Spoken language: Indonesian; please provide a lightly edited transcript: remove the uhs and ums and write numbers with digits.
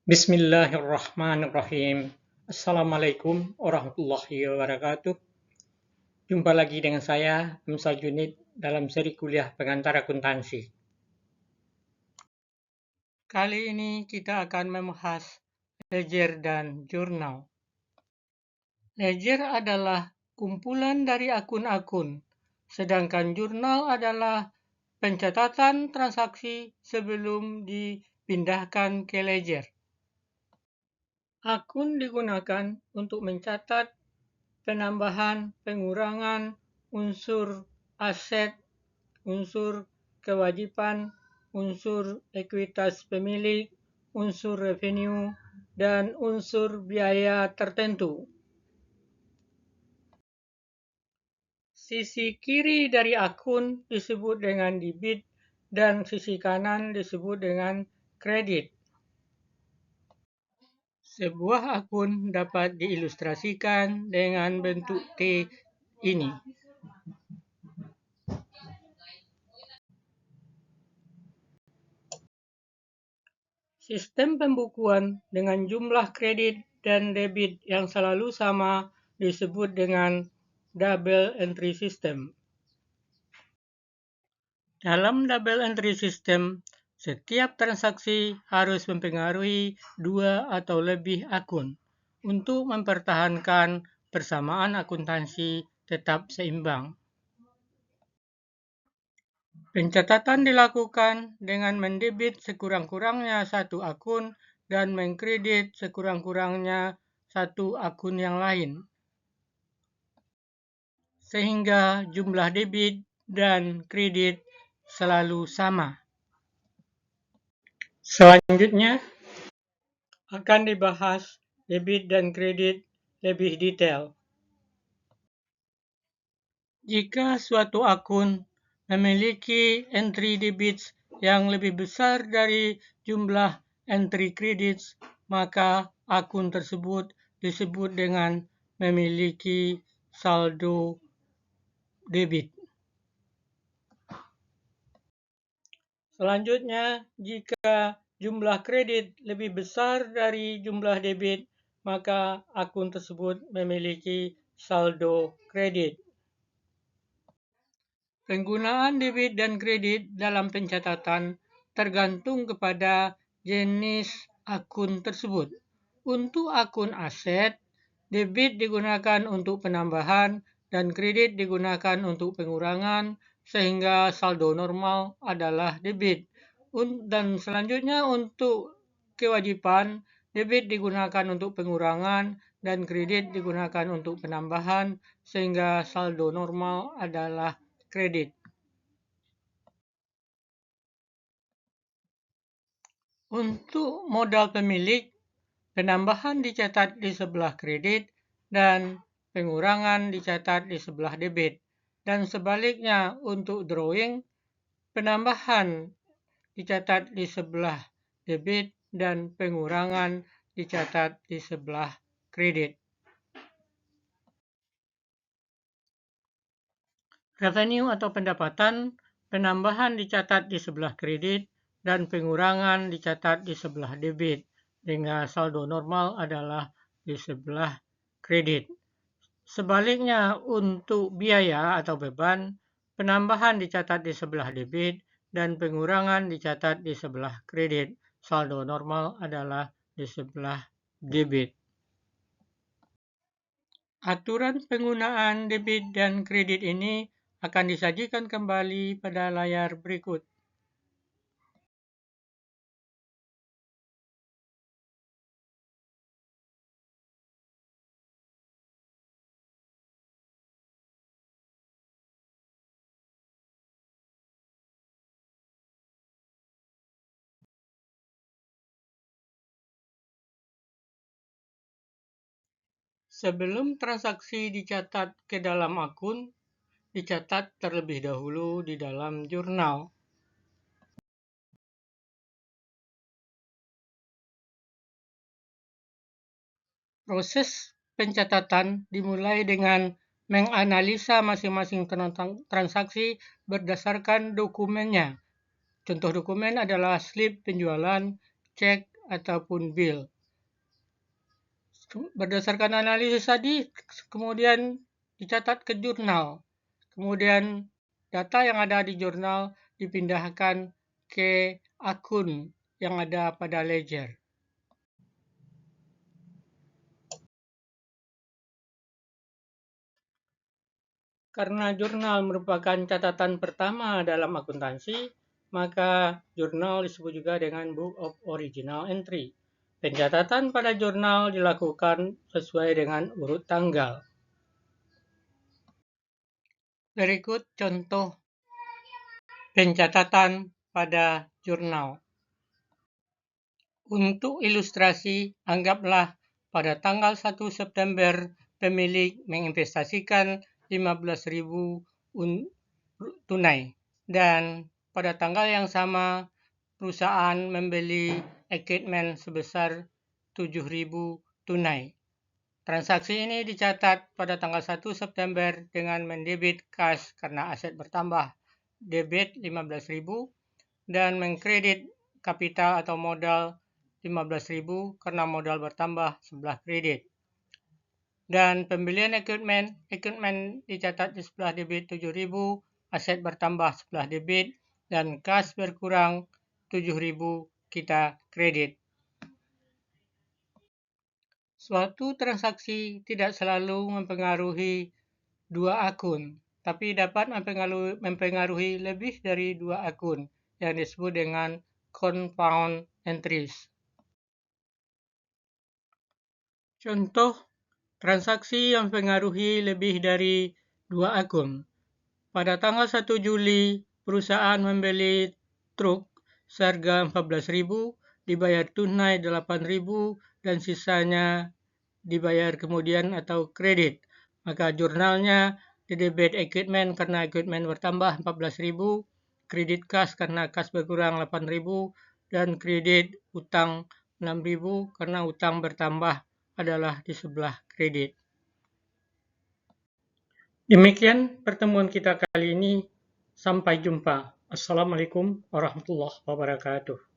Bismillahirrahmanirrahim. Assalamualaikum warahmatullahi wabarakatuh. Jumpa lagi dengan saya, Hamzah Junid, dalam seri kuliah pengantar akuntansi. Kali ini kita akan membahas ledger dan jurnal. Ledger adalah kumpulan dari akun-akun, sedangkan jurnal adalah pencatatan transaksi sebelum dipindahkan ke ledger. Akun digunakan untuk mencatat penambahan, pengurangan unsur aset, unsur kewajiban, unsur ekuitas pemilik, unsur revenue, dan unsur biaya tertentu. Sisi kiri dari akun disebut dengan debit dan sisi kanan disebut dengan kredit. Sebuah akun dapat diilustrasikan dengan bentuk T ini. Sistem pembukuan dengan jumlah kredit dan debit yang selalu sama disebut dengan double entry system. Dalam double entry system, setiap transaksi harus mempengaruhi dua atau lebih akun untuk mempertahankan persamaan akuntansi tetap seimbang. Pencatatan dilakukan dengan mendebit sekurang-kurangnya satu akun dan mengkredit sekurang-kurangnya satu akun yang lain, sehingga jumlah debit dan kredit selalu sama. Selanjutnya akan dibahas debit dan kredit lebih detail. Jika suatu akun memiliki entry debits yang lebih besar dari jumlah entry credits, maka akun tersebut disebut dengan memiliki saldo debit. Selanjutnya, jika jumlah kredit lebih besar dari jumlah debit, maka akun tersebut memiliki saldo kredit. Penggunaan debit dan kredit dalam pencatatan tergantung kepada jenis akun tersebut. Untuk akun aset, debit digunakan untuk penambahan dan kredit digunakan untuk pengurangan, sehingga saldo normal adalah debit. Dan selanjutnya untuk kewajiban, debit digunakan untuk pengurangan dan kredit digunakan untuk penambahan, sehingga saldo normal adalah kredit. Untuk modal pemilik, penambahan dicatat di sebelah kredit dan pengurangan dicatat di sebelah debit. Dan sebaliknya untuk drawing, penambahan dicatat di sebelah debit dan pengurangan dicatat di sebelah kredit. Revenue atau pendapatan, penambahan dicatat di sebelah kredit dan pengurangan dicatat di sebelah debit, sehingga saldo normal adalah di sebelah kredit. Sebaliknya untuk biaya atau beban, penambahan dicatat di sebelah debit dan pengurangan dicatat di sebelah kredit. Saldo normal adalah di sebelah debit. Aturan penggunaan debit dan kredit ini akan disajikan kembali pada layar berikut. Sebelum transaksi dicatat ke dalam akun, dicatat terlebih dahulu di dalam jurnal. Proses pencatatan dimulai dengan menganalisa masing-masing transaksi berdasarkan dokumennya. Contoh dokumen adalah slip penjualan, cek, ataupun bil. Berdasarkan analisis tadi, kemudian dicatat ke jurnal. Kemudian data yang ada di jurnal dipindahkan ke akun yang ada pada ledger. Karena jurnal merupakan catatan pertama dalam akuntansi, maka jurnal disebut juga dengan Book of Original Entry. Pencatatan pada jurnal dilakukan sesuai dengan urut tanggal. Berikut contoh pencatatan pada jurnal. Untuk ilustrasi, anggaplah pada tanggal 1 September pemilik menginvestasikan 15.000 tunai dan pada tanggal yang sama perusahaan membeli equipment sebesar 7.000 tunai. Transaksi ini dicatat pada tanggal 1 September dengan mendebit kas karena aset bertambah debit 15.000 dan mengkredit kapital atau modal 15.000 karena modal bertambah sebelah kredit. Dan pembelian equipment dicatat di sebelah debit 7.000, aset bertambah sebelah debit, dan kas berkurang 7.000 kita kredit. Suatu transaksi tidak selalu mempengaruhi dua akun, tapi dapat mempengaruhi lebih dari dua akun yang disebut dengan compound entries. Contoh transaksi yang mempengaruhi lebih dari dua akun. Pada tanggal 1 Juli, perusahaan membeli truk seharga 14.000, dibayar tunai 8.000 dan sisanya dibayar kemudian atau kredit. Maka jurnalnya didebit equipment karena equipment bertambah 14.000, kredit kas karena kas berkurang 8.000 dan kredit utang 6.000 karena utang bertambah adalah di sebelah kredit. Demikian pertemuan kita kali ini. Sampai jumpa. Assalamualaikum warahmatullahi wabarakatuh.